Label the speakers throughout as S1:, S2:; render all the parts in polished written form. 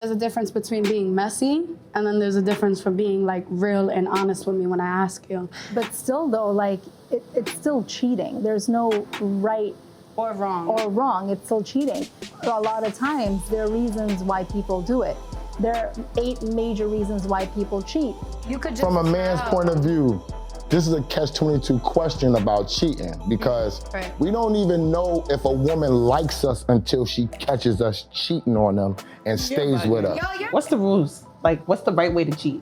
S1: There's a difference between being messy and then there's a difference for being like real and honest with me when I ask you.
S2: But still though, like it's still cheating. There's no right
S1: Or wrong.
S2: It's still cheating. So a lot of times there are reasons why people do it. There are 8 major reasons why people cheat.
S1: You could just
S3: From a man's point of view, this is a catch-22 question about cheating because we don't even know if a woman likes us until she catches us cheating on them and stays with us.
S4: What's the rules? Like, what's the right way to cheat?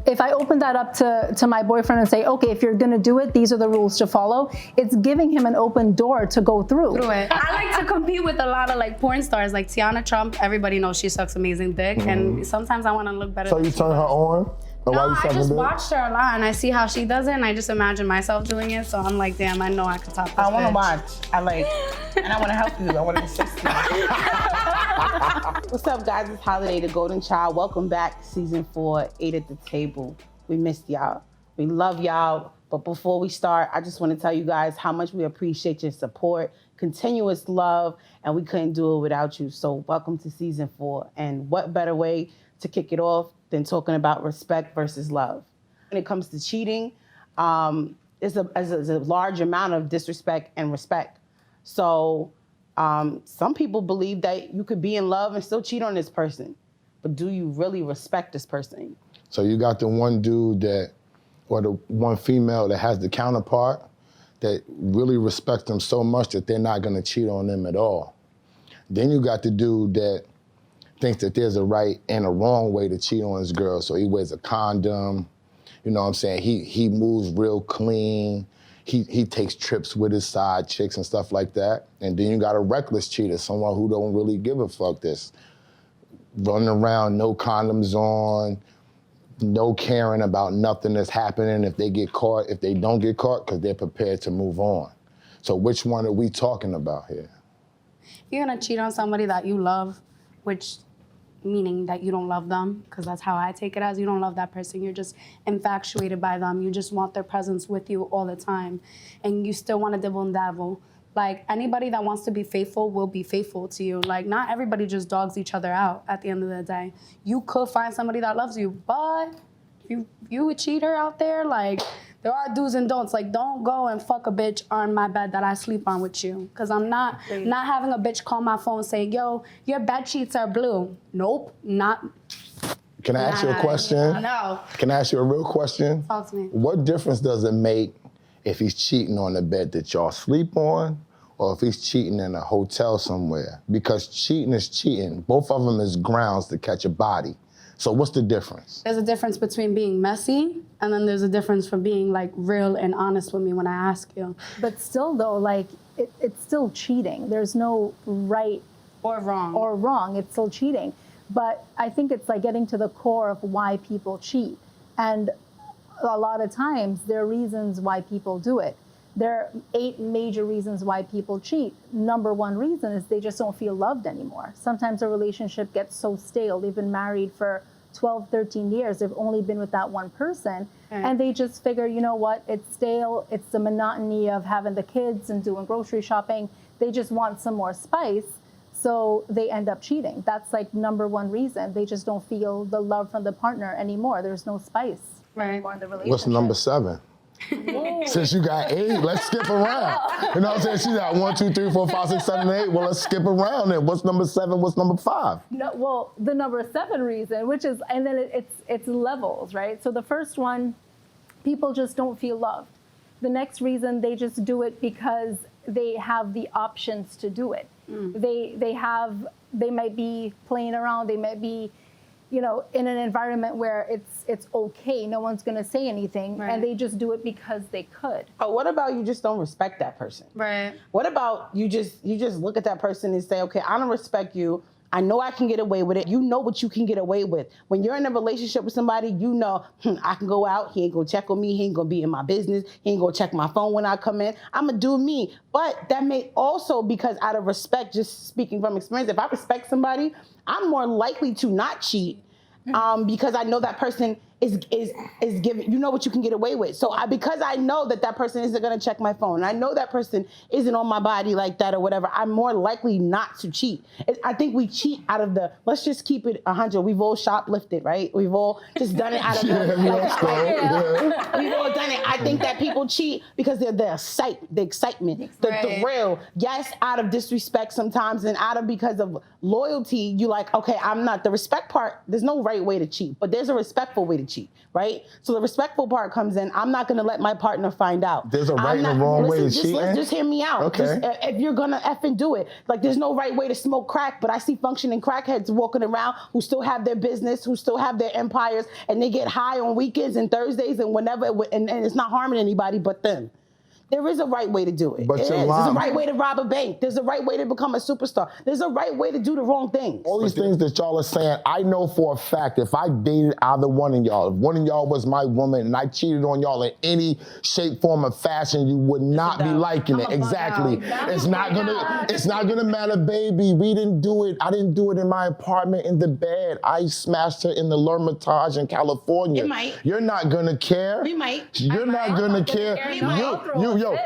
S2: If I open that up to my boyfriend and say, okay, if you're gonna do it, these are the rules to follow, it's giving him an open door to go through.
S1: I like to compete with a lot of like porn stars, like Tiana Trump. Everybody knows she sucks amazing dick, and sometimes I want to look better.
S3: So you turn her on?
S1: No, I just watched her a lot, and I see how she does it, and I just imagine myself doing it. So I'm like, damn, I know I could top this.
S4: I want to
S1: bitch.
S4: watch. And I want to help you. I want to assist you. What's up, guys? It's Holiday, the Golden Child. Welcome back, season 4, 8 at the table. We missed y'all. We love y'all. But before we start, I just want to tell you guys how much we appreciate your support, continuous love, and we couldn't do it without you. So welcome to season 4. And what better way to kick it off than talking about respect versus love. When it comes to cheating, there's a large amount of disrespect and respect. So some people believe that you could be in love and still cheat on this person, but do you really respect this person?
S3: So you got the one dude that, or the one female that has the counterpart that really respects them so much that they're not gonna cheat on them at all. Then you got the dude that thinks that there's a right and a wrong way to cheat on his girl. So he wears a condom, you know what I'm saying? He moves real clean. He takes trips with his side chicks and stuff like that. And then you got a reckless cheater, someone who don't really give a fuck, this running around, no condoms on, no caring about nothing that's happening if they get caught, if they don't get caught, because they're prepared to move on. So which one are we talking about here?
S1: You're gonna cheat on somebody that you love, which meaning that you don't love them, because that's how I take it as. You don't love that person, you're just infatuated by them. You just want their presence with you all the time. And you still want to dibble and dabble. Like, anybody that wants to be faithful will be faithful to you. Like, not everybody just dogs each other out at the end of the day. You could find somebody that loves you, but if you a cheater out there, like, there are do's and don'ts. Like, don't go and fuck a bitch on my bed that I sleep on with you. Because I'm not having a bitch call my phone saying, yo, your bed sheets are blue. Nope, not.
S3: Can I ask you a question?
S1: No.
S3: Can I ask you a real question?
S1: Talk to me.
S3: What difference does it make if he's cheating on the bed that y'all sleep on or if he's cheating in a hotel somewhere? Because cheating is cheating. Both of them is grounds to catch a body. So what's the difference?
S1: There's a difference between being messy and then there's a difference for being like real and honest with me when I ask you.
S2: But still though, like it's still cheating. There's no right
S1: or wrong.
S2: It's still cheating. But I think it's like getting to the core of why people cheat. And a lot of times there are reasons why people do it. There are 8 major reasons why people cheat. Number 1 reason is they just don't feel loved anymore. Sometimes a relationship gets so stale. They've been married for 12, 13 years. They've only been with that one person. And they just figure, you know what, it's stale. It's the monotony of having the kids and doing grocery shopping. They just want some more spice. So they end up cheating. That's like number 1 reason. They just don't feel the love from the partner anymore. There's no spice anymore in the relationship.
S3: What's number 7? Since you got 8, let's skip around. You know what I'm saying? She got 1, 2, 3, 4, 5, 6, 7, 8. Well, let's skip around then. What's number 7? What's number 5?
S2: No, well, the number 7 reason, which is, and then it's levels, right? So the first one, people just don't feel loved. The next reason, they just do it because they have the options to do it. They might be playing around. They might be, you know, in an environment where it's okay, no one's gonna say anything, and they just do it because they could.
S4: Oh, what about you just don't respect that person?
S1: Right.
S4: What about you just look at that person and say, okay, I don't respect you. I know I can get away with it. You know what you can get away with. When you're in a relationship with somebody, you know, I can go out, he ain't gonna check on me, he ain't gonna be in my business, he ain't gonna check my phone when I come in, I'm gonna do me. But that may also, because out of respect, just speaking from experience, if I respect somebody, I'm more likely to not cheat because I know that person is giving, you know what you can get away with. So because I know that person isn't gonna check my phone, I know that person isn't on my body like that or whatever, I'm more likely not to cheat. I think we cheat out of let's just keep it 100. We've all shoplifted, right? We've all just done it out of we've all done it. I think that people cheat because they're the excitement, the thrill. Yes, out of disrespect sometimes, and out of because of loyalty, you like, okay, I'm not. The respect part, there's no right way to cheat, but there's a respectful way to cheat, right? So the respectful part comes in, I'm not gonna let my partner find out.
S3: There's a right and a wrong way to cheat.
S4: Just hear me out.
S3: Okay.
S4: If you're gonna effing do it, like there's no right way to smoke crack, but I see functioning crackheads walking around who still have their business, who still have their empires, and they get high on weekends and Thursdays and whenever, and it's not harming anybody but them. There is a right way to do it.
S3: But
S4: There's a right way to rob a bank. There's a right way to become a superstar. There's a right way to do the wrong things.
S3: All these things that y'all are saying, I know for a fact, if I dated either one of y'all, if one of y'all was my woman and I cheated on y'all in any shape, form, or fashion, you would not be liking it. Exactly. It's not gonna matter, baby. We didn't do it. I didn't do it in my apartment in the bed. I smashed her in the L'Hermitage in California.
S4: It might.
S3: You're not gonna care.
S4: We might.
S3: You're not gonna care.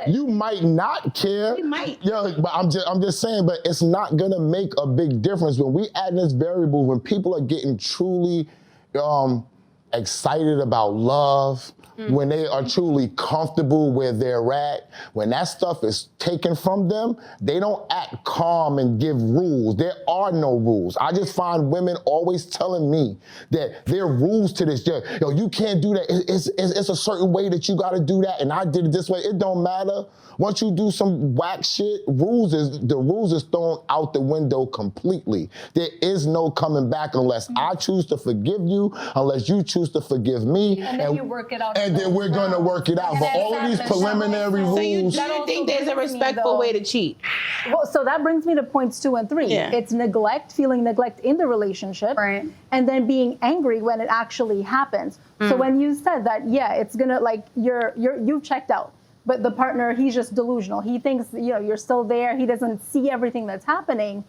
S3: You might not care.
S4: We might.
S3: Yo, but I'm just saying, but it's not gonna make a big difference when we add this variable, when people are getting truly excited about love, when they are truly comfortable where they're at, when that stuff is taken from them, they don't act calm and give rules. There are no rules. I just find women always telling me that there are rules to this. Yo, you can't do that. It's a certain way that you gotta do that, and I did it this way. It don't matter. Once you do some whack shit, the rules is thrown out the window completely. There is no coming back unless I choose to forgive you, unless you choose to forgive me.
S5: And then you work it out.
S3: And then we're gonna work it out. But all of these preliminary rules.
S4: So you think there's a respectful way to cheat?
S2: Well, so that brings me to points 2 and 3.
S4: Yeah.
S2: It's neglect, feeling neglect in the relationship,
S1: Right.
S2: and then being angry when it actually happens. So when you said that, yeah, it's gonna like you've checked out, but the partner, he's just delusional. He thinks you're still there. He doesn't see everything that's happening.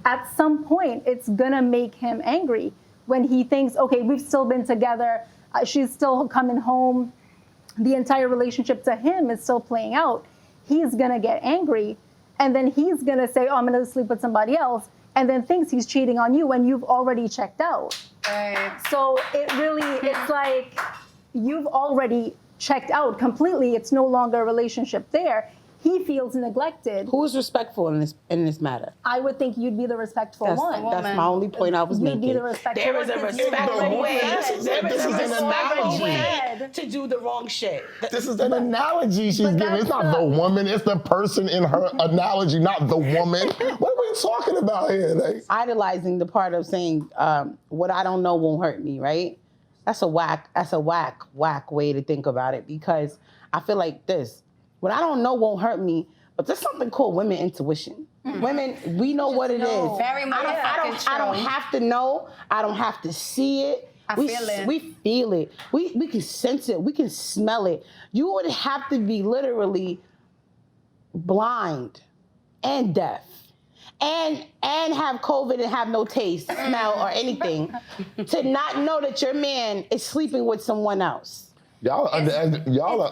S2: At some point, it's gonna make him angry when he thinks, okay, we've still been together. She's still coming home. The entire relationship to him is still playing out. He's gonna get angry, and then he's gonna say, oh, I'm gonna sleep with somebody else, and then thinks he's cheating on you when you've already checked out.
S1: Right.
S2: So it's like you've already checked out completely. It's no longer a relationship there. He feels neglected.
S4: Who is respectful in this matter?
S2: I would think you'd be the respectful one.
S4: That's my only point I was
S2: You'd
S4: making.
S2: be the respectful
S4: There is a
S2: one.
S4: respectful way.
S3: This is an analogy.
S4: To do the wrong shit.
S3: This is an analogy she's giving. It's not the woman. It's the person in her analogy, not the woman. What are we talking about here? Like,
S4: Idolizing the part of saying, what I don't know won't hurt me, right? That's a whack way to think about it, because I feel like this. What I don't know won't hurt me, but there's something called women intuition. Women, we know what it is.
S1: Very much.
S4: I don't have to know. I don't have to see it. We feel it. We can sense it. We can smell it. You would have to be literally blind and deaf and have COVID and have no taste, smell, or anything to not know that your man is sleeping with someone else.
S3: y'all are.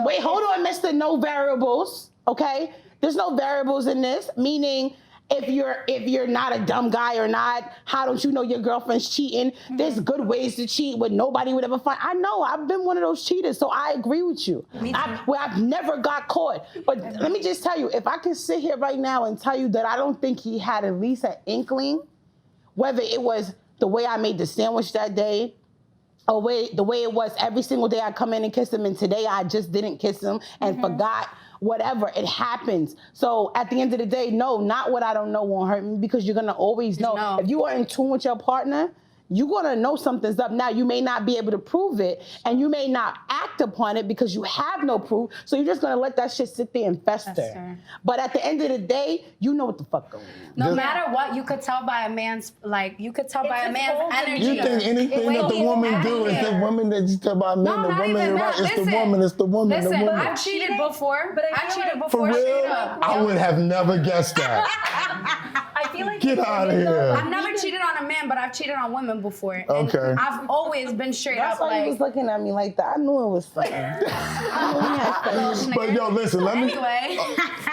S4: Wait, hold on, Mr. No variables, okay? There's no variables in this, meaning if you're not a dumb guy or not, how don't you know your girlfriend's cheating? There's good ways to cheat where nobody would ever find. I know, I've been one of those cheaters, so I agree with you. I've never got caught. But let me just tell you, if I can sit here right now and tell you that I don't think he had at least an inkling, whether it was the way I made the sandwich that day, or the way it was every single day I come in and kiss him, and today I just didn't kiss him and forgot, whatever, it happens. So at the end of the day, no, not what I don't know won't hurt me, because you're gonna always know. If you are in tune with your partner, you're gonna know something's up. Now, you may not be able to prove it, and you may not act upon it because you have no proof, so you're just gonna let that shit sit there and fester. But at the end of the day, you know what the fuck going on.
S1: No matter what, you could tell by a man's, energy.
S3: you think anything that the woman do is the woman that you tell by a man, the woman, right? It's the woman, it's the woman, the woman.
S1: I've cheated before, but I cheated
S3: For
S1: before.
S3: real? I would have never guessed that.
S2: I
S1: feel like
S3: Get out of here.
S1: I've never cheated on a man, but I've cheated on women before. And
S3: Okay.
S1: I've always been straight
S4: That's
S1: up
S4: why he
S1: like.
S4: was looking at me like that. I knew it was something.
S3: But yo, listen, let me.
S1: Anyway.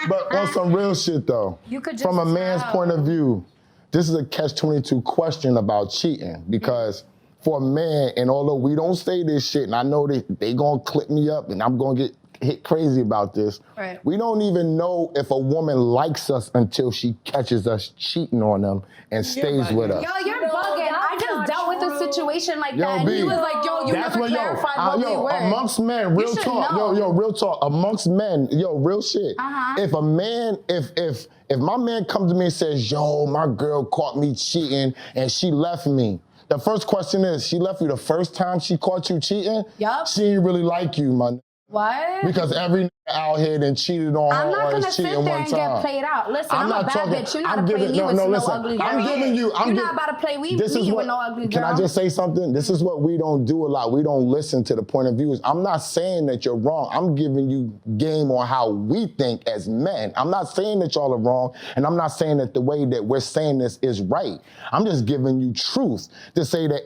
S3: But on some real shit though,
S1: You could just
S3: from a man's
S1: tell.
S3: point of view, this is a catch-22 question about cheating because for a man, and although we don't say this shit, and I know they gonna clip me up, and I'm gonna get hit crazy about this.
S1: Right.
S3: We don't even know if a woman likes us until she catches us cheating on them and stays with us.
S1: Yo, you're bugging. I just dealt with a situation like
S3: Yo,
S1: that. And
S3: B,
S1: he was like, yo, you
S3: that's
S1: never
S3: what,
S1: clarified what we were.
S3: amongst men, real
S1: should
S3: talk.
S1: know.
S3: Real talk. Amongst men, real shit. If a man, if my man comes to me and says, yo, my girl caught me cheating and she left me. The first question is, she left you the first time she caught you cheating?
S1: Yup.
S3: She didn't really like you, man.
S1: What?
S3: Because every nigga out here done cheated on
S1: I'm
S3: her
S1: not
S3: or
S1: gonna
S3: is
S1: sit
S3: cheating
S1: there
S3: one
S1: and
S3: time.
S1: get played out. Listen, I'm a
S3: not
S1: bad
S3: talking-
S1: bitch. You're not
S3: I'm
S1: gonna play
S3: giving-
S1: me
S3: no,
S1: with
S3: no,
S1: no
S3: listen.
S1: ugly
S3: I'm
S1: girl.
S3: giving you- I'm
S1: You're
S3: gi-
S1: not about to play me
S3: This is
S1: with no ugly girl.
S3: Can I just say something? This is what we don't do a lot. We don't listen to the point of views. I'm not saying that you're wrong. I'm giving you game on how we think as men. I'm not saying that y'all are wrong, and I'm not saying that the way that we're saying this is right. I'm just giving you truth to say that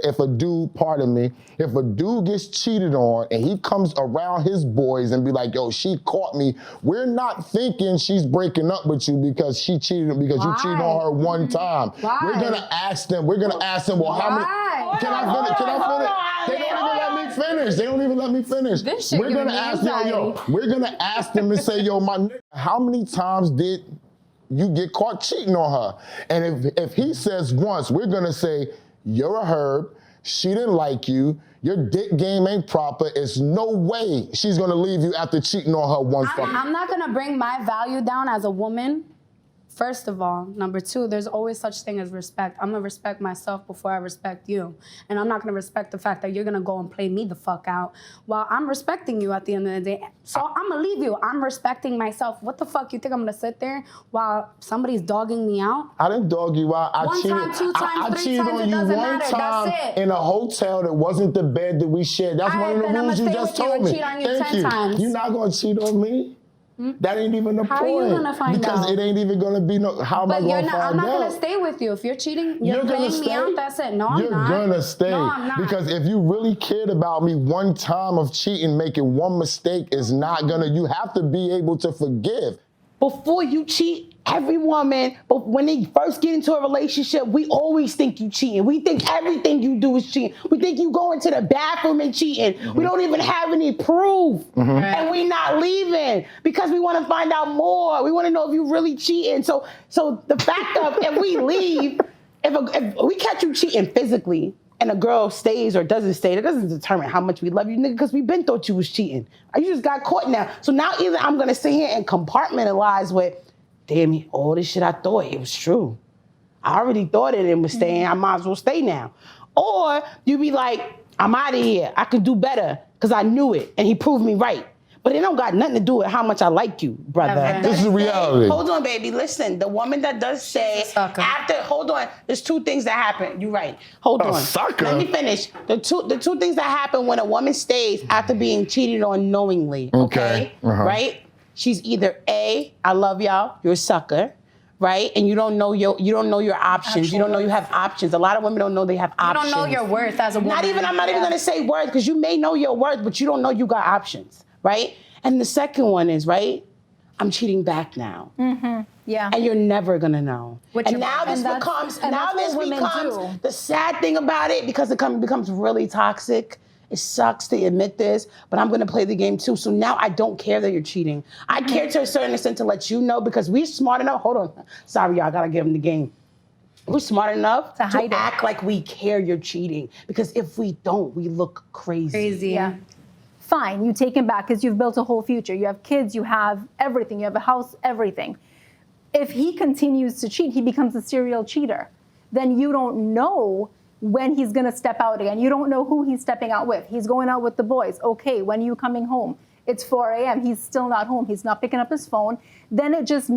S3: if a dude, pardon me, if a dude gets cheated on and he comes around his boys and be like, yo, she caught me, we're not thinking she's breaking up with you because she cheated, because you cheated on her one time.
S1: Why?
S3: We're gonna ask them, well, how many?
S1: Why?
S3: Can I finish? They don't even let me finish. They don't even let me finish.
S1: This shit
S3: We're
S1: giving
S3: gonna
S1: me
S3: ask,
S1: anxiety.
S3: we're gonna ask them and say, yo, my nigga, how many times did you get caught cheating on her? And if he says once, we're gonna say, you're a herb, she didn't like you, your dick game ain't proper, it's no way she's gonna leave you after cheating on her one fucking.
S1: I'm not gonna bring my value down as a woman. First of all. Number two, there's always such thing as respect. I'm gonna respect myself before I respect you. And I'm not gonna respect the fact that you're gonna go and play me the fuck out while I'm respecting you at the end of the day. So I'm gonna leave you. I'm respecting myself. What the fuck you think I'm gonna sit there while somebody's dogging me out?
S3: I didn't dog you out. I
S1: One
S3: cheated.
S1: time, two times,
S3: I
S1: three
S3: cheated
S1: times,
S3: on
S1: it
S3: you
S1: doesn't
S3: one
S1: matter.
S3: time
S1: That's it.
S3: in a hotel that wasn't the bed that we shared. That's one of the
S1: Alright, then
S3: rules you
S1: I'ma
S3: just
S1: stay with you
S3: told
S1: and
S3: me.
S1: cheat on you
S3: Thank
S1: 10
S3: you.
S1: times.
S3: You're not gonna cheat on me. That ain't even the
S1: How
S3: point.
S1: are you gonna find
S3: because
S1: out?
S3: it ain't even gonna be no. How am I
S1: But
S3: gonna find out?
S1: I'm not gonna stay with you. If you're cheating, you're
S3: gonna
S1: playing
S3: stay.
S1: me out, that's it. No, I'm
S3: You're
S1: not.
S3: gonna stay.
S1: No, I'm not.
S3: Because if you really cared about me, one time of cheating, making one mistake is not gonna. You have to be able to forgive.
S4: Before you cheat, every woman, but when they first get into a relationship, we always think you cheating. We think everything you do is cheating. We think you go into the bathroom and cheating. We don't even have any proof. And we not leaving because we want to find out more. We want to know if you really cheating. So the fact of if we leave, if we catch you cheating physically, and a girl stays or doesn't stay, that doesn't determine how much we love you, nigga, because we been thought you was cheating. You just got caught now. So now either I'm gonna sit here and compartmentalize with, damn, all this shit I thought, it was true. I already thought it was staying, I might as well stay now. Or you be like, I'm out of here, I could do better, because I knew it, and he proved me right. But it don't got nothing to do with how much I like you, brother.
S1: Ever.
S3: This is reality.
S4: Hold on, baby. Listen, the woman that does say
S1: Sucker.
S4: hold on. There's two things that happen. You're right. Hold on.
S3: Sucker?
S4: Let me finish. The two things that happen when a woman stays after being cheated on knowingly. Okay. Right? She's either A, I love y'all, you're a sucker. Right? And you don't know your options. You don't know you have options. A lot of women don't know they have
S1: You
S4: options.
S1: don't know your worth as a woman.
S4: I'm not even gonna say words, because you may know your worth, but you don't know you got options, right? And the second one is, right, I'm cheating back now.
S2: Yeah.
S4: And you're never gonna know.
S1: Which
S4: and
S1: you're-
S4: now this
S2: and that's-
S4: becomes,
S2: and
S4: now
S2: that's
S4: this
S2: what women
S4: becomes
S2: do.
S4: the sad thing about it, because it becomes really toxic. It sucks to admit this, but I'm gonna play the game too. So now I don't care that you're cheating. I care to a certain extent to let you know, because we're smart enough. Hold on. Sorry, y'all, I gotta give them the game. We're smart enough
S2: To hide it.
S4: act like we care you're cheating. Because if we don't, we look crazy.
S1: Crazy.
S2: Yeah. Fine, you take him back because you've built a whole future. You have kids, you have everything, you have a house, everything. If he continues to cheat, he becomes a serial cheater. Then you don't know when he's gonna step out again. You don't know who he's stepping out with. He's going out with the boys. Okay, when are you coming home? It's 4 a.m. He's still not home. He's not picking up his phone. Then it just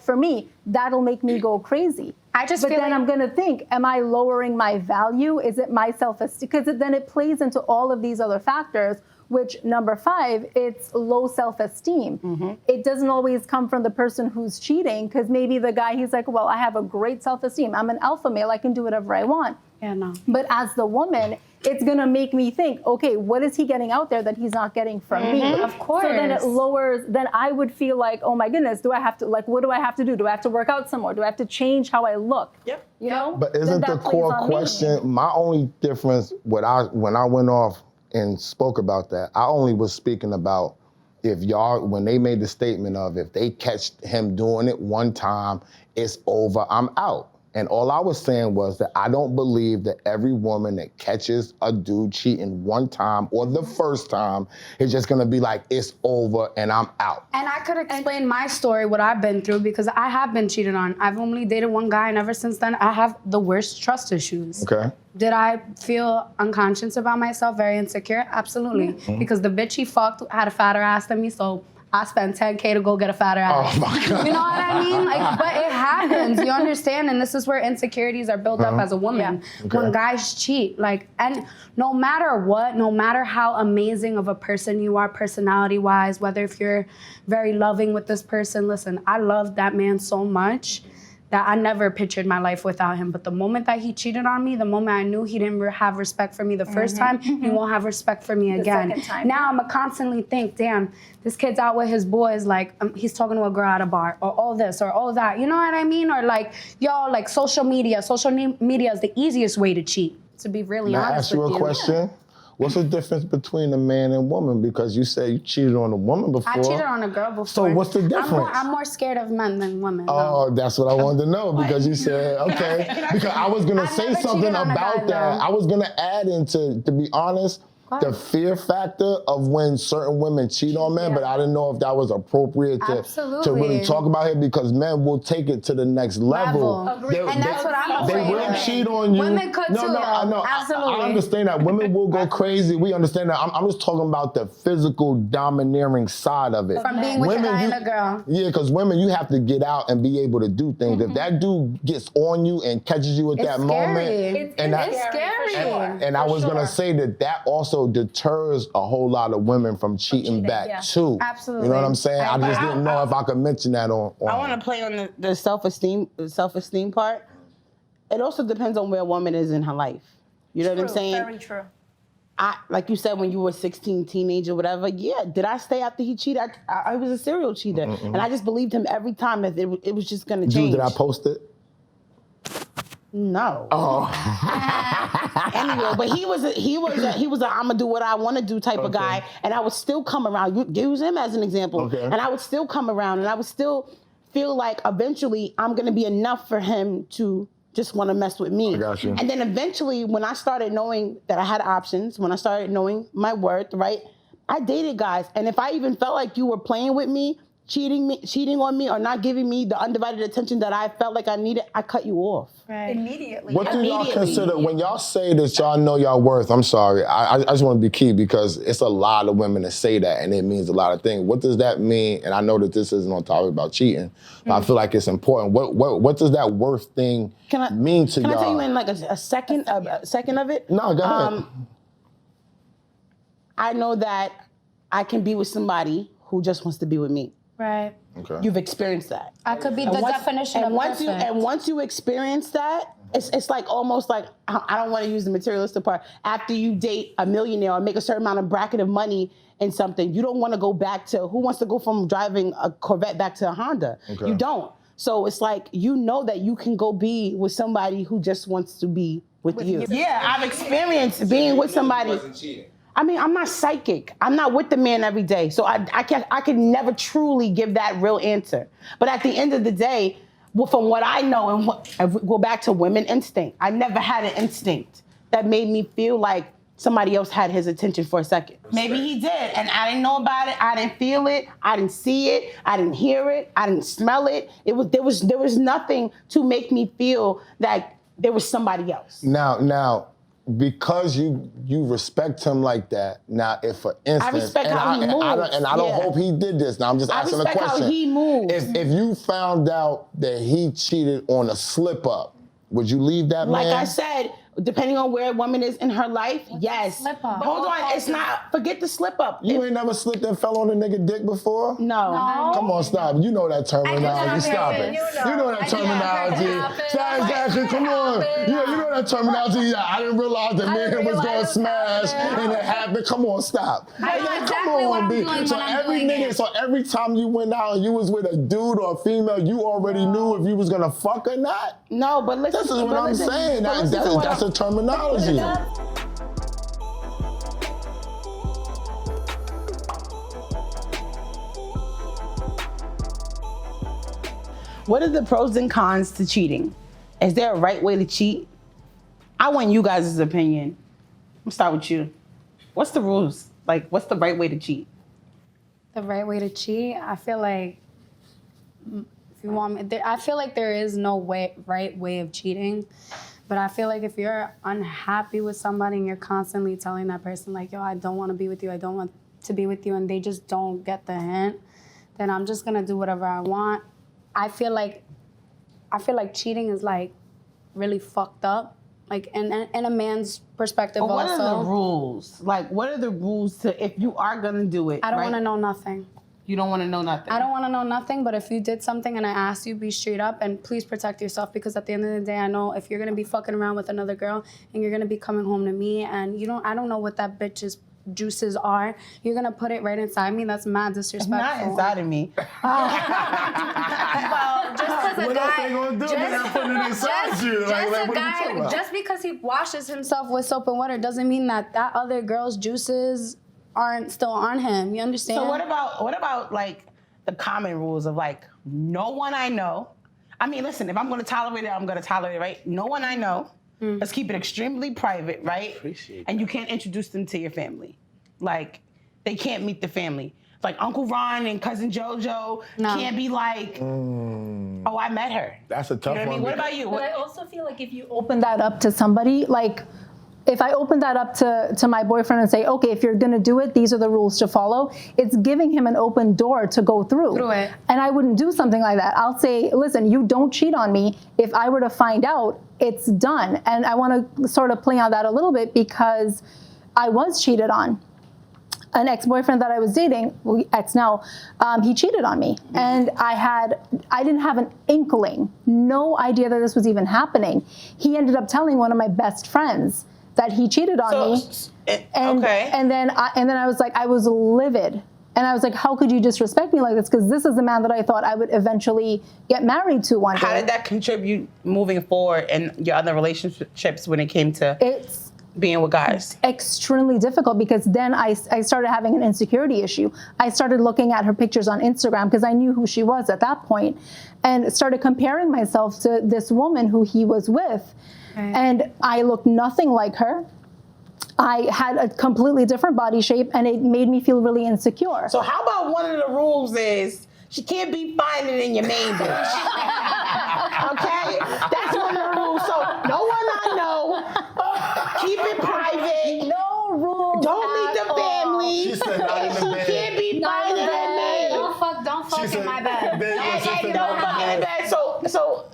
S2: for me, that'll make me go crazy.
S1: I just
S2: But
S1: feel
S2: then
S1: like
S2: I'm going to think, am I lowering my value? Is it my self-esteem? Because then it plays into all of these other factors, which number 5, it's low self-esteem. It doesn't always come from the person who's cheating, because maybe the guy, he's like, well, I have a great self-esteem. I'm an alpha male. I can do whatever I want.
S1: yeah, no.
S2: But as the woman, it's going to make me think, okay, what is he getting out there that he's not getting from me?
S1: Of course.
S2: So then it lowers, then I would feel like, oh my goodness, do I have to, like, what do I have to do? Do I have to work out some more? Do I have to change how I look?
S4: Yep.
S2: You know?
S3: But
S2: Then
S3: isn't
S2: that
S3: the
S2: plays
S3: core
S2: on me.
S3: question, my only difference, when I went off and spoke about that, I only was speaking about if y'all, when they made the statement of if they catch him doing it one time, it's over, I'm out. And all I was saying was that I don't believe that every woman that catches a dude cheating one time or the first time is just gonna be like, it's over and I'm out.
S1: And I could explain my story, what I've been through, because I have been cheated on. I've only dated one guy, and ever since then, I have the worst trust issues.
S3: Okay.
S1: Did I feel unconscious about myself, very insecure? Absolutely. Because the bitch he fucked had a fatter ass than me, so I spent $10K to go get a fatter ass.
S3: Oh my God.
S1: You know what I mean? Like, but it happens, you understand? And this is where insecurities are built up as a woman.
S2: Yeah.
S3: Okay.
S1: When guys cheat, like, and no matter what, no matter how amazing of a person you are personality-wise, whether if you're very loving with this person, listen, I love that man so much that I never pictured my life without him. But the moment that he cheated on me, the moment I knew he didn't have respect for me the first time, he won't have respect for me again.
S2: second time.
S1: Now I'm constantly think, damn, this kid's out with his boys, like he's talking to a girl at a bar, or all this, or all that. You know what I mean? Or like, yo, like social media. Social media is the easiest way to cheat, to be really
S3: Now,
S1: honest
S3: ask you
S1: with
S3: a
S1: you.
S3: question. What's the difference between a man and woman? Because you said you cheated on a woman before.
S1: I cheated on a girl before.
S3: So what's the difference?
S1: I'm more scared of men than women.
S3: Oh,
S1: though.
S3: that's what I wanted to know, because you said, okay. Because I was going to
S1: I've
S3: say
S1: never
S3: something
S1: cheated on a
S3: about
S1: guy,
S3: that.
S1: though.
S3: I was going to add into, to be honest, the fear factor of when certain women cheat on men, but I didn't know if that was appropriate to really
S1: Absolutely.
S3: talk about it, because men will take it to the next level.
S1: Agreed. And that's what I'm
S3: They
S1: afraid
S3: will
S1: of.
S3: cheat on you.
S1: Women could
S3: no,
S1: too,
S3: No, I
S1: though.
S3: know.
S1: Absolutely.
S3: I understand that. Women will go crazy. We understand that. I'm just talking about the physical domineering side of it.
S1: From being with a guy and a girl.
S3: Yeah, because women, you have to get out and be able to do things. If that dude gets on you and catches you at that moment,
S1: It's scary.
S3: and I was gonna say that also deters a whole lot of women from cheating back too.
S1: Absolutely.
S3: You know what I'm saying? I just didn't know if I could mention that on.
S4: I want to play on the self-esteem part. It also depends on where a woman is in her life. You know what I'm saying?
S2: Very true.
S4: Like you said, when you were 16, teenager, whatever, yeah, did I stay after he cheated? I was a serial cheater. And I just believed him every time that it was just going to change.
S3: Did I post it?
S4: No.
S3: Oh.
S4: Anyway, but he was a I'm gonna do what I want to do type of guy, and I would still come around. Use him as an example, and I would still come around, and I would still feel like eventually I'm gonna be enough for him to just want to mess with me.
S3: I got you.
S4: And then eventually, when I started knowing that I had options, when I started knowing my worth, right, I dated guys, and if I even felt like you were playing with me, cheating on me, or not giving me the undivided attention that I felt like I needed, I cut you off.
S1: Right.
S2: Immediately.
S3: What do y'all consider, when y'all say that y'all know y'all worth, I'm sorry, I just want to be key, because it's a lot of women that say that, and it means a lot of things. What does that mean? And I know that this isn't on topic about cheating, but I feel like it's important. What does that worth thing mean to y'all?
S4: Can I tell you in like a second of it?
S3: No, go ahead.
S4: I know that I can be with somebody who just wants to be with me.
S1: Right.
S3: Okay.
S4: You've experienced that.
S1: I could be the definition of perfect.
S4: And once you experience that, it's like almost like, I don't want to use the materialistic part. After you date a millionaire or make a certain amount of bracket of money in something, you don't want to go back to, who wants to go from driving a Corvette back to a Honda? Okay. You don't. So it's like, you know that you can go be with somebody who just wants to be with you. Yeah, I've experienced being with somebody. I mean, I'm not psychic. I'm not with the man every day. So I can never truly give that real answer. But at the end of the day, well, from what I know, and go back to women instinct, I never had an instinct that made me feel like somebody else had his attention for a second. Maybe he did, and I didn't know about it. I didn't feel it. I didn't see it. I didn't hear it. I didn't smell it. There was nothing to make me feel that there was somebody else.
S3: Now, because you respect him like that, now if for instance,
S4: I respect how he moves.
S3: I don't hope he did this. Now I'm just asking a question.
S4: I respect how he moves.
S3: If you found out that he cheated on a slip up, Would you leave that
S4: Like
S3: man?
S4: I said, depending on where a woman is in her life, yes.
S1: slip up?
S4: Hold on, it's not. Forget the slip up.
S3: You ain't never slipped and fell on a nigga dick before?
S4: No.
S3: Come on, stop. You know that terminology. Stop it. You know that terminology. Exactly. Come on. Yeah, you know that terminology. Yeah, I didn't realize that man was going to smash and it happened. Come on, stop.
S1: I know
S3: Come
S1: exactly what
S3: on,
S1: I'm
S3: B.
S1: doing
S3: So
S1: when I'm
S3: every
S1: doing
S3: nigga,
S1: it.
S3: so every time you went out and you was with a dude or a female, you already knew if you was gonna fuck or not.
S4: No, but listen.
S3: This is what I'm saying.
S4: but listen to what
S3: That's a terminology.
S4: What are the pros and cons to cheating? Is there a right way to cheat? I want you guys' opinion. I'm gonna start with you. What's the rules? Like, what's the right way to cheat?
S1: The right way to cheat, I feel like, if you want me, I feel like there is no right way of cheating. But I feel like if you're unhappy with somebody and you're constantly telling that person like, yo, I don't want to be with you, I don't want to be with you, and they just don't get the hint, then I'm just gonna do whatever I want. I feel like cheating is like really fucked up, like in a man's perspective.
S4: But what
S1: also,
S4: are the rules? Like, what are the rules to if you are gonna do it?
S1: I don't
S4: right?
S1: want to know nothing.
S4: You don't want to know nothing.
S1: I don't want to know nothing, but if you did something and I asked you, be straight up and please protect yourself, because at the end of the day, I know if you're going to be fucking around with another girl and you're going to be coming home to me and I don't know what that bitch's juices are, you're going to put it right inside me. That's mad disrespectful.
S4: Not inside of me.
S1: Well, just because a
S3: What else they
S1: guy,
S3: gonna do? They're not putting it inside you. Like, what are you talking about?
S1: just because he washes himself with soap and water doesn't mean that other girl's juices aren't still on him. You understand?
S4: So what about like the common rules of like no one I know? I mean, listen, if I'm going to tolerate it, I'm going to tolerate it, right? No one I know. Let's keep it extremely private, right?
S5: Appreciate
S4: and you can't introduce them to your family. Like, they can't meet the family. Like Uncle Ron and Cousin JoJo can't be like, oh, I met her.
S3: That's a tough
S4: You know what I mean?
S3: one.
S4: What about you?
S2: But I also feel like if you open that up to somebody, like if I open that up to my boyfriend and say, okay, if you're gonna do it, these are the rules to follow, it's giving him an open door to go through
S1: it.
S2: And I wouldn't do something like that. I'll say, listen, you don't cheat on me. If I were to find out, it's done. And I wanna sort of play on that a little bit because I was cheated on. An ex-boyfriend that I was dating, ex now, he cheated on me. And I didn't have an inkling, no idea that this was even happening. He ended up telling one of my best friends that he cheated on me.
S4: Okay.
S2: And then I was like, I was livid. And I was like, how could you disrespect me like this? Because this is the man that I thought I would eventually get married to one day.
S4: How did that contribute moving forward in your other relationships when it came to
S2: It's
S4: being with guys?
S2: extremely difficult because then I started having an insecurity issue. I started looking at her pictures on Instagram because I knew who she was at that point and started comparing myself to this woman who he was with.
S1: Right.
S2: And I looked nothing like her. I had a completely different body shape and it made me feel really insecure.
S4: So how about one of the rules is she can't be finer than your main bitch? Okay? That's one of the rules. So no one I know. Keep it private.
S2: No rules.
S4: Don't meet the family.
S3: She said not in the bed.
S4: She can't be finer than me.
S1: Don't fuck in my bed.
S4: And don't fuck in the bed.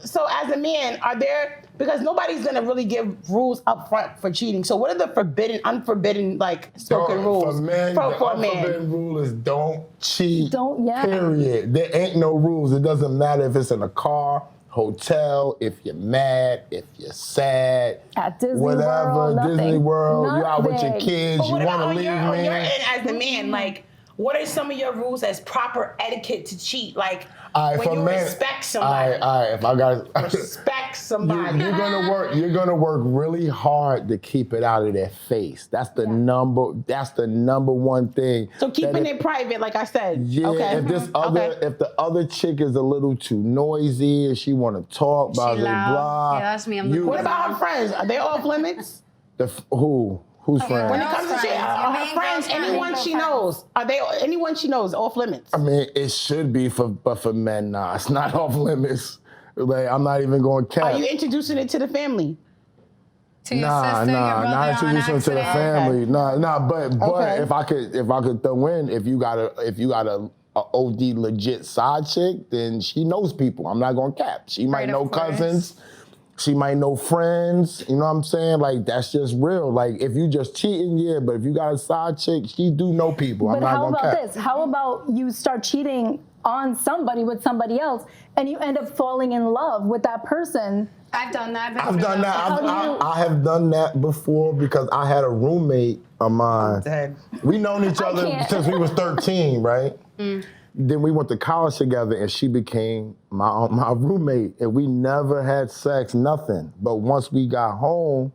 S4: So as a man, are there, because nobody's gonna really give rules up front for cheating. So what are the unforbidden, like spoken rules
S3: For men,
S4: for
S3: the
S4: a man?
S3: unforbidden rule is don't cheat.
S2: Don't, yeah.
S3: Period. There ain't no rules. It doesn't matter if it's in a car, hotel, if you're mad, if you're sad,
S2: At Disney
S3: whatever.
S2: World, nothing.
S3: Disney World, you're out with your
S2: Nothing.
S3: kids,
S4: But
S3: you
S4: what
S3: want
S4: about
S3: to leave
S4: on your
S3: me.
S4: end as the man? Like, what are some of your rules as proper etiquette to cheat? Like,
S3: All right,
S4: when
S3: for
S4: you
S3: men,
S4: respect somebody.
S3: all right, if I got
S4: Respect somebody.
S3: You're gonna work really hard to keep it out of their face. That's the number one thing.
S4: So keeping
S3: that
S4: it private, like I said.
S3: Yeah,
S4: Okay.
S3: if the other chick is a little too noisy and she wanna talk, blah
S1: She
S3: blah
S1: loud.
S3: blah.
S1: Yeah, that's me. I'm looking
S4: What about her friends? Are they off limits?
S3: Who? Who's friends?
S4: When it comes to
S1: Girls'
S4: cheating,
S1: friends.
S4: her
S1: Your main
S4: friends,
S1: girls'
S4: anyone
S1: friends.
S4: she knows, anyone she knows off limits?
S3: I mean, it should be but for men, nah, it's not off limits. Like, I'm not even going to
S4: Are
S3: cap.
S4: you introducing it to the family?
S1: To your
S3: Nah,
S1: sister, your brother
S3: not
S1: on
S3: introducing to the
S1: accident.
S3: family. Nah, but
S4: Okay.
S3: if I could throw in, if you got a OD legit side chick, then she knows people. I'm not gonna cap. She might
S1: Right,
S3: know
S1: of course.
S3: cousins. She might know friends, you know what I'm saying? Like, that's just real. Like, if you just cheating, yeah, but if you got a side chick, she do know people.
S2: But
S3: I'm not
S2: how
S3: gonna
S2: about
S3: cap.
S2: this? How about you start cheating on somebody with somebody else and you end up falling in love with that person?
S1: I've done that.
S3: I've done that.
S2: How do you-
S3: I have done that before because I had a roommate of mine.
S4: Dead.
S3: We known each other
S2: can't.
S3: since we was 13, right? Then we went to college together, and she became my roommate, and we never had sex, nothing. But once we got home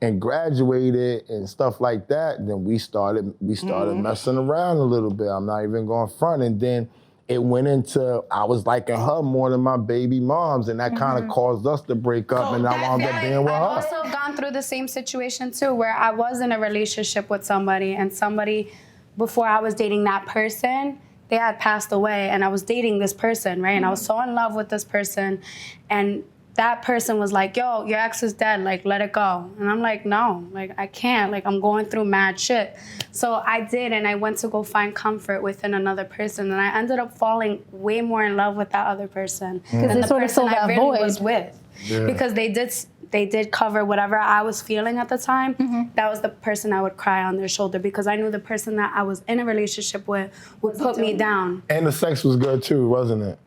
S3: and graduated and stuff like that, then we started messing around a little bit. I'm not even going front, and then it went into I was liking her more than my baby moms, and that kind of caused us to break up, and I wound up being with
S1: I've
S3: her.
S1: also gone through the same situation too, where I was in a relationship with somebody, and somebody before I was dating that person, they had passed away, and I was dating this person, right? And I was so in love with this person, and that person was like, yo, your ex is dead, like, let it go. And I'm like, no, like, I can't, like, I'm going through mad shit. So I did, and I went to go find comfort within another person, and I ended up falling way more in love with that other person than
S2: they
S1: the
S2: sort of
S1: person
S2: fill
S1: I
S2: that
S1: really
S2: void.
S1: was with.
S3: Yeah.
S1: Because they did cover whatever I was feeling at the time. That was the person I would cry on their shoulder, because I knew the person that I was in a relationship with would put me down.
S3: And the sex was good too, wasn't it?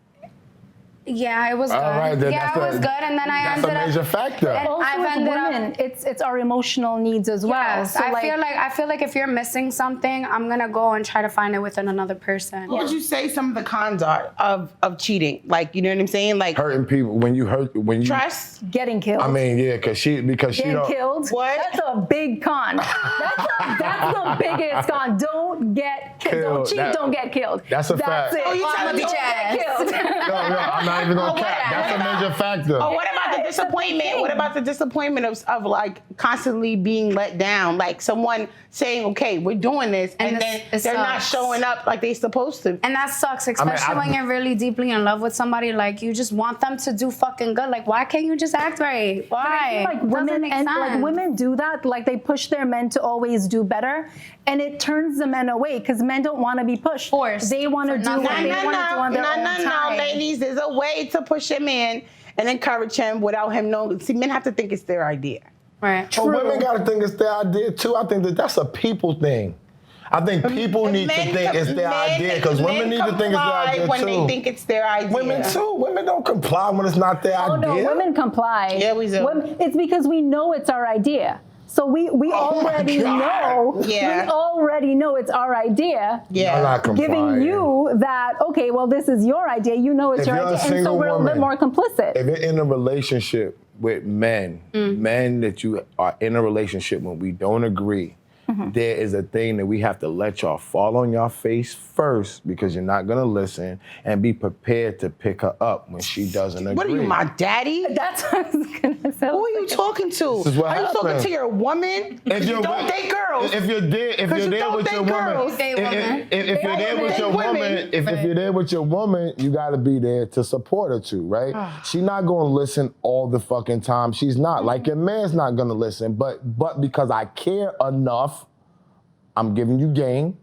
S1: Yeah, it was good.
S3: All right, then
S1: Yeah, it was good, and then I
S3: that's
S1: ended
S3: a major
S1: up.
S3: factor.
S1: And
S2: Also,
S1: I've
S2: with
S1: ended up.
S2: women, it's our emotional needs as well.
S1: Yes,
S2: So,
S1: I feel like if you're missing something, I'm gonna go and try to find it within another person.
S4: What would you say some of the cons are of cheating? Like, you know what I'm saying? Like,
S3: Hurting people when you
S4: trust.
S2: getting killed.
S3: I mean, yeah, because she
S2: Getting
S3: don't.
S2: killed.
S4: What?
S2: That's a big con. That's the biggest con. Don't get killed. Don't
S3: Killed.
S2: cheat.
S3: That-
S2: don't get killed.
S3: that's a fact.
S2: It.
S4: Oh, you telling me
S2: don't
S1: yes.
S2: get killed.
S3: No, I'm not even gonna
S4: Oh,
S3: cap.
S4: what
S3: That's a major factor.
S4: Oh, what about the
S2: It's a big
S4: disappointment?
S2: thing.
S4: What about the disappointment of like constantly being let down? Like someone saying, okay, we're doing this, and
S1: And
S4: then
S1: this-
S4: they're
S1: it
S4: not
S1: sucks.
S4: showing up like they're supposed to.
S1: And that sucks, especially when you're really deeply in love with somebody. Like, you just want them to do fucking good. Like, why can't you just act right?
S2: I
S1: Why?
S2: feel like
S1: Doesn't
S2: women
S1: make
S2: and like
S1: sense.
S2: women do that. Like they push their men to always do better, and it turns the men away because men don't want to be pushed.
S1: Forced.
S2: They want to
S1: For
S2: do
S1: nothing.
S2: what they want to do on their own time.
S4: ladies. There's a way to push him in and encourage him without him knowing. See, men have to think it's their idea.
S1: Right.
S3: But women gotta think it's their idea too. I think that's a people thing. I think people need to think it's their idea because women need to think it's their idea
S4: when
S3: too.
S4: they think it's their idea.
S3: Women too. Women don't comply when it's not their
S2: Oh
S3: idea.
S2: no, women comply.
S4: Yeah, we do.
S2: It's because we know it's our idea. So we
S3: Oh my
S2: already
S3: God.
S2: know.
S4: Yeah.
S2: We already know it's our idea.
S4: Yeah.
S3: I'm not complying.
S2: Giving you that, okay, well, this is your idea. You know it's
S3: If
S2: your
S3: you're a
S2: idea. And so
S3: single
S2: we're a little bit
S3: woman,
S2: more complicit.
S3: If you're in a relationship with men, men that you are in a relationship when we don't agree, there is a thing that we have to let y'all fall on your face first because you're not gonna listen and be prepared to pick her up when she doesn't agree.
S4: What are you, my daddy?
S2: That's what I was gonna say.
S4: Who are you talking to?
S3: This is what
S4: are you talking
S3: happens.
S4: to your woman?
S3: If
S4: You
S3: you're
S4: don't date girls.
S3: If you're there, if
S4: 'Cause
S3: you're
S4: you
S3: there
S4: don't
S3: with
S4: date
S3: your woman,
S4: girls.
S1: Date women.
S3: if you're there with
S4: Date
S3: your
S4: women.
S3: woman, if you're there with your woman, you got to be there to support her too, right? She's not going to listen all the fucking time. She's not. Like your man's not going to listen, but because I care enough, I'm giving you game.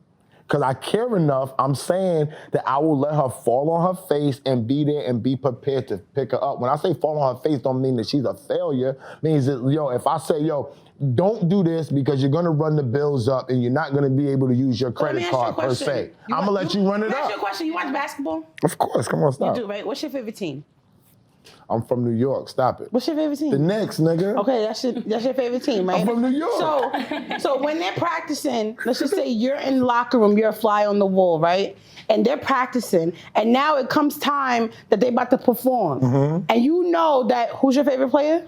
S3: Because I care enough, I'm saying that I will let her fall on her face and be there and be prepared to pick her up. When I say fall on her face, don't mean that she's a failure. Means that, yo, if I say, yo, don't do this because you're gonna run the bills up and you're not gonna be able to use your
S4: Let me
S3: credit
S4: ask you a
S3: card per
S4: question.
S3: se. I'm gonna let you run it
S4: Let me ask you a
S3: up.
S4: question. You watch basketball?
S3: Of course, come on, stop.
S4: You do, right? What's your favorite team?
S3: I'm from New York, stop it.
S4: What's your favorite team?
S3: The Knicks, nigga.
S4: Okay, that's your favorite team, right?
S3: I'm from New York.
S4: So when they're practicing, let's just say you're in the locker room, you're a fly on the wall, right? And they're practicing, and now it comes time that they're about to perform, and you know that who's your favorite player?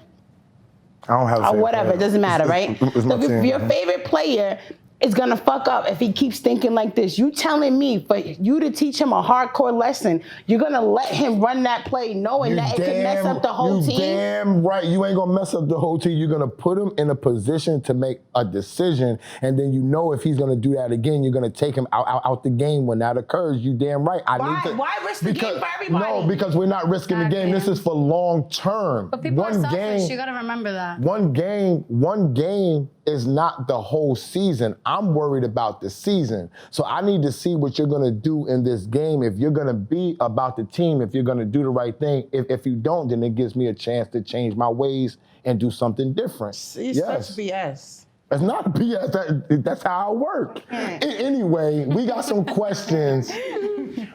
S3: I don't have a
S4: Or
S3: favorite
S4: whatever,
S3: player.
S4: it doesn't matter, right?
S3: It's my
S4: So if
S3: team,
S4: your
S3: man.
S4: favorite player is gonna fuck up if he keeps thinking like this. You telling me for you to teach him a hardcore lesson, you're gonna let him run that play knowing that it could mess up the whole team?
S3: Damn right. You ain't gonna mess up the whole team. You're gonna put him in a position to make a decision, and then you know if he's gonna do that again, you're gonna take him out the game when that occurs. You damn right.
S4: Why risk the game for everybody?
S3: No, because we're not risking the game. This is for long term.
S1: But people are selfish. You gotta remember that.
S3: One game is not the whole season. I'm worried about the season. So I need to see what you're going to do in this game. If you're going to be about the team, if you're going to do the right thing. If you don't, then it gives me a chance to change my ways and do something different.
S4: It's such BS.
S3: It's not BS. That's how I work. Anyway, we got some questions.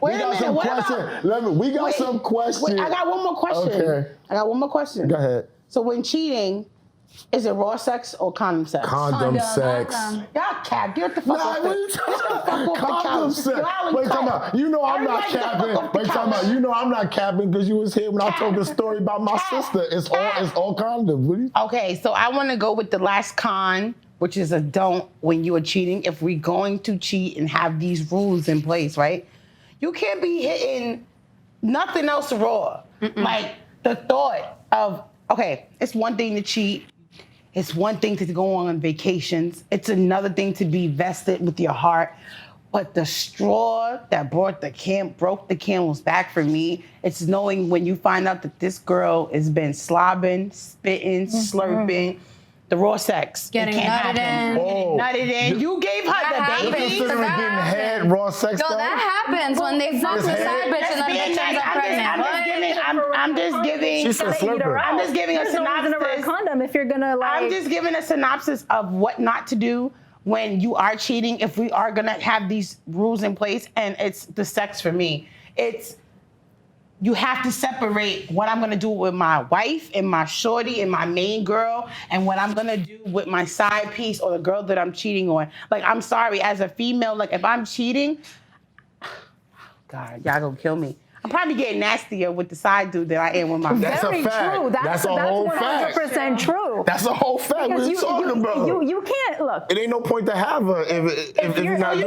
S3: We got some questions.
S4: I got one more question.
S3: Okay.
S4: I got one more question.
S3: Go ahead.
S4: So when cheating, is it raw sex or condom sex?
S3: Condom sex.
S4: Y'all cap. Get the fuck off the
S3: Condom sex. Wait, time out. You know I'm not capping. Wait, time out. You know I'm not capping because you was here when I told the story about my sister. It's all condoms.
S4: Okay, so I want to go with the last con, which is a don't when you are cheating. If we're going to cheat and have these rules in place, right? You can't be hitting nothing else raw. Like the thought of, okay, it's one thing to cheat. It's one thing to go on vacations. It's another thing to be vested with your heart. But the straw that broke the camel's back for me, it's knowing when you find out that this girl has been slobbing, spitting, slurping, the raw sex.
S1: Getting nutted in.
S4: Nutted in. You gave her the baby.
S3: You considering getting head raw sex?
S1: No, that happens when they fuck the side bitch and then the bitch ends up pregnant.
S4: I'm just giving.
S3: She said slipper.
S4: I'm just giving a synopsis.
S2: A condom if you're gonna like.
S4: I'm just giving a synopsis of what not to do when you are cheating. If we are gonna have these rules in place, and it's the sex for me. You have to separate what I'm gonna do with my wife and my shorty and my main girl and what I'm gonna do with my side piece or the girl that I'm cheating on. Like, I'm sorry, as a female, like if I'm cheating, God, y'all gonna kill me. I'm probably getting nastier with the side dude than I am with my
S3: That's
S2: Very
S3: a fact.
S2: true.
S3: That's a whole fact.
S2: 100% true.
S3: That's a whole fact. What are you talking about?
S2: You can't look.
S3: It ain't no point to have her if you're not doing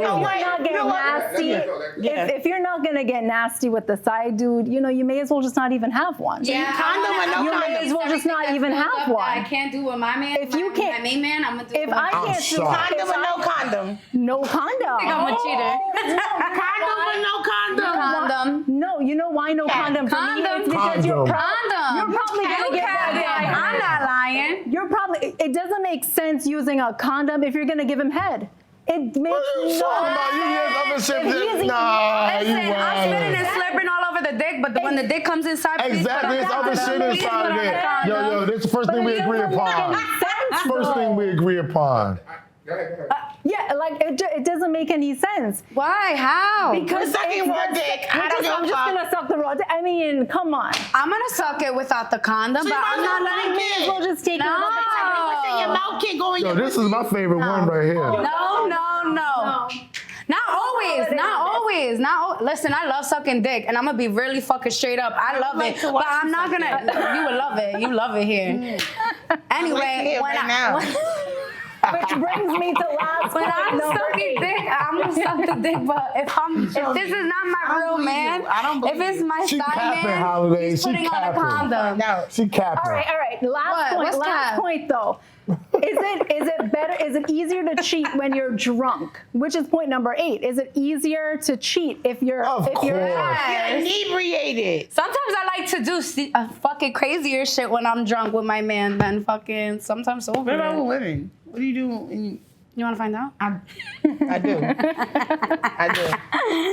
S3: it.
S2: If you're not gonna get nasty with the side dude, you may as well just not even have one.
S1: Yeah,
S4: condom or no
S2: You
S4: condom?
S2: may as well just not even have one.
S1: I can't do with my man.
S2: If you can't-
S1: my main man, I'm gonna do
S2: If
S1: with
S2: I
S1: my
S2: can't do
S3: shocked.
S4: Condom or no condom?
S2: no condom.
S1: I'm a cheater.
S4: Condom or no condom?
S1: Condom.
S2: No, you know why no condom? For me,
S1: Condom.
S2: it's because you're
S1: Condom.
S2: You're probably gonna get that.
S1: I'm not lying.
S2: You're probably. It doesn't make sense using a condom if you're gonna give him head. It makes
S3: What are you talking about? You get other shit.
S2: If he's-
S3: Nah, you
S1: Listen, I'm spitting and
S3: wild.
S1: slurping all over the dick, but when the dick comes inside, please
S3: Exactly,
S1: put
S3: it's
S1: on
S3: other
S1: the
S3: shit
S1: condom. Please
S3: inside
S1: put
S3: of
S1: on
S3: there.
S1: the condom.
S3: Yo, this is the first thing we agree upon. First thing we agree upon.
S2: Yeah, like it doesn't make any sense.
S1: Why? How?
S2: Because
S4: We're sucking
S2: it's
S4: raw
S2: the-
S4: dick.
S2: I'm
S4: I don't give a
S2: just
S4: fuck.
S2: gonna suck the raw dick. I mean, come on.
S1: I'm gonna suck it without the condom, but I'm not letting
S2: May as well just take it.
S1: No.
S4: Your mouth can't go in
S3: Yo,
S4: your
S3: this is my favorite one right here.
S1: No. Not always. Listen, I love sucking dick, and I'm gonna be really fucking straight up. I love
S4: like
S1: it,
S4: to
S1: but
S4: watch
S1: I'm
S4: you
S1: not
S4: suck
S1: gonna. You would love it. You love it here. Anyway,
S4: it
S1: when
S4: right now.
S2: Which brings me to last
S1: When
S2: point
S1: I'm
S2: number
S1: sucking
S2: 8.
S1: dick, I'm gonna suck the dick. But if this is not my real
S4: believe
S1: man,
S4: you. I don't
S1: if
S4: believe
S1: it's my
S3: She
S1: side
S3: capping,
S1: man,
S3: Holiday.
S1: he's
S3: She
S1: putting on a
S3: capping.
S1: condom.
S4: No.
S3: She capping.
S2: All right. Last
S1: What?
S2: point.
S1: What's
S2: Last
S1: that?
S2: point though. Is it easier to cheat when you're drunk? Which is point number 8. Is it easier to cheat if you're
S3: Of course.
S4: Inebriated.
S1: Sometimes I like to do fucking crazier shit when I'm drunk with my man than fucking sometimes sober.
S4: What about with women? What do you do when
S1: You want to find out?
S4: I do. I do.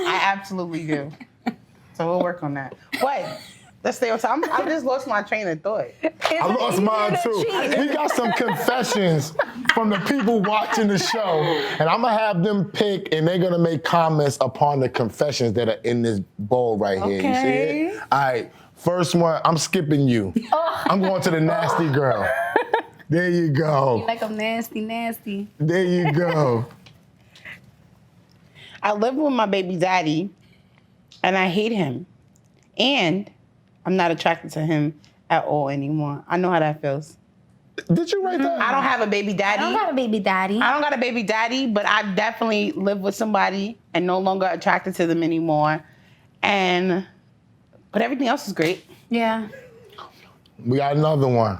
S4: I absolutely do. So we'll work on that. But let's stay on time. I just lost my train of thought.
S3: I lost mine too. We got some confessions from the people watching the show, and I'm gonna have them pick, and they're gonna make comments upon the confessions that are in this bowl right here. You see
S1: Okay.
S3: it? All right. First one, I'm skipping you. I'm going to the nasty girl. There you go.
S1: Like I'm nasty.
S3: There you go.
S4: I live with my baby daddy, and I hate him. And I'm not attracted to him at all anymore. I know how that feels.
S3: Did you write that?
S4: I don't have a baby daddy.
S1: I don't got a baby daddy.
S4: I don't got a baby daddy, but I definitely live with somebody and no longer attracted to them anymore. But everything else is great.
S1: Yeah.
S3: We got another one.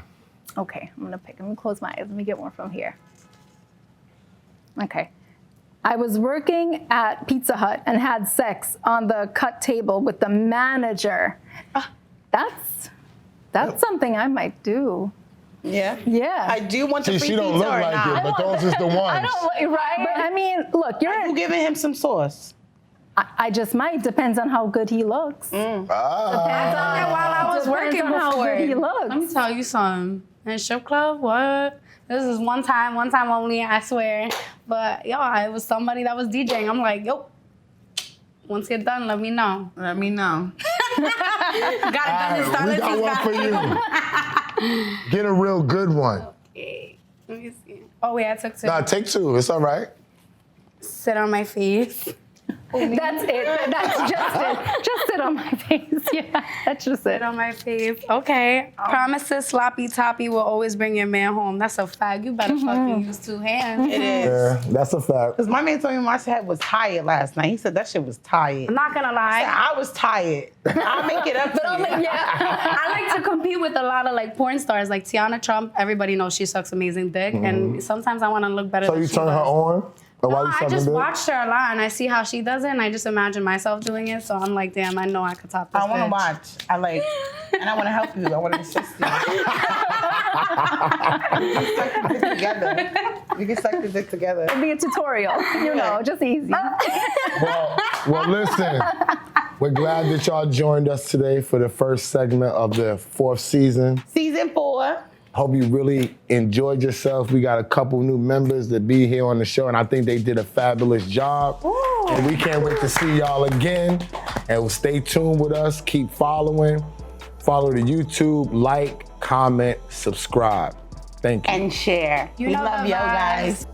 S2: Okay, I'm gonna pick. I'm gonna close my eyes. Let me get one from here. Okay. I was working at Pizza Hut and had sex on the cut table with the manager. That's something I might do.
S4: Yeah.
S2: Yeah.
S4: I do want the
S3: See,
S4: free
S3: she don't
S4: pizza
S3: look
S4: or
S3: like
S4: not.
S3: it, but those is the ones.
S2: Right? But I mean, look,
S4: You giving him some sauce?
S2: I just might. Depends on how good he looks.
S1: While I was working
S2: on how
S1: before.
S2: good he looks.
S1: Let me tell you something. In a strip club, what? This is one time only, I swear. But yo, it was somebody that was DJing. I'm like, yo, once you're done, let me know.
S4: Let me know. Got it done.
S3: We got one for you. Get a real good one.
S1: Okay, let me see. Oh wait, I took two.
S3: Nah, take two. It's all right.
S1: Sit on my face.
S2: That's it. That's just it. Just sit on my face. Yeah, that's just it.
S1: Sit on my face. Okay. Promises sloppy toppy will always bring your man home. That's a fact. You better fucking use two hands.
S4: It is.
S3: Yeah, that's a fact.
S4: Because my man told me my head was tired last night. He said that shit was tired.
S1: I'm not gonna lie.
S4: I was tired. I'll make it up to you.
S1: I like to compete with a lot of like porn stars, like Tiana Trump. Everybody knows she sucks amazing dick, and sometimes I want to look better.
S3: So
S1: than
S3: you
S1: she
S3: turn her
S1: does.
S3: on? Or while
S1: No,
S3: you
S1: I
S3: sucking
S1: just
S3: dick?
S1: watched her a lot, and I see how she does it, and I just imagine myself doing it. So I'm like, damn, I know I could top this.
S4: I want to
S1: bitch.
S4: watch. And I want to help you. I want to assist you. We can suck the dick together.
S2: It'll be a tutorial. You know, just easy.
S3: Well, listen. We're glad that y'all joined us today for the first segment of the 4th season.
S4: Season 4.
S3: Hope you really enjoyed yourself. We got a couple new members that be here on the show, and I think they did a fabulous job. And we can't wait to see y'all again. And stay tuned with us. Keep following. Follow the YouTube, like, comment, subscribe. Thank you.
S4: And share.
S1: You
S4: We
S1: know
S4: love
S1: the
S4: y'all
S1: vibes.
S4: guys.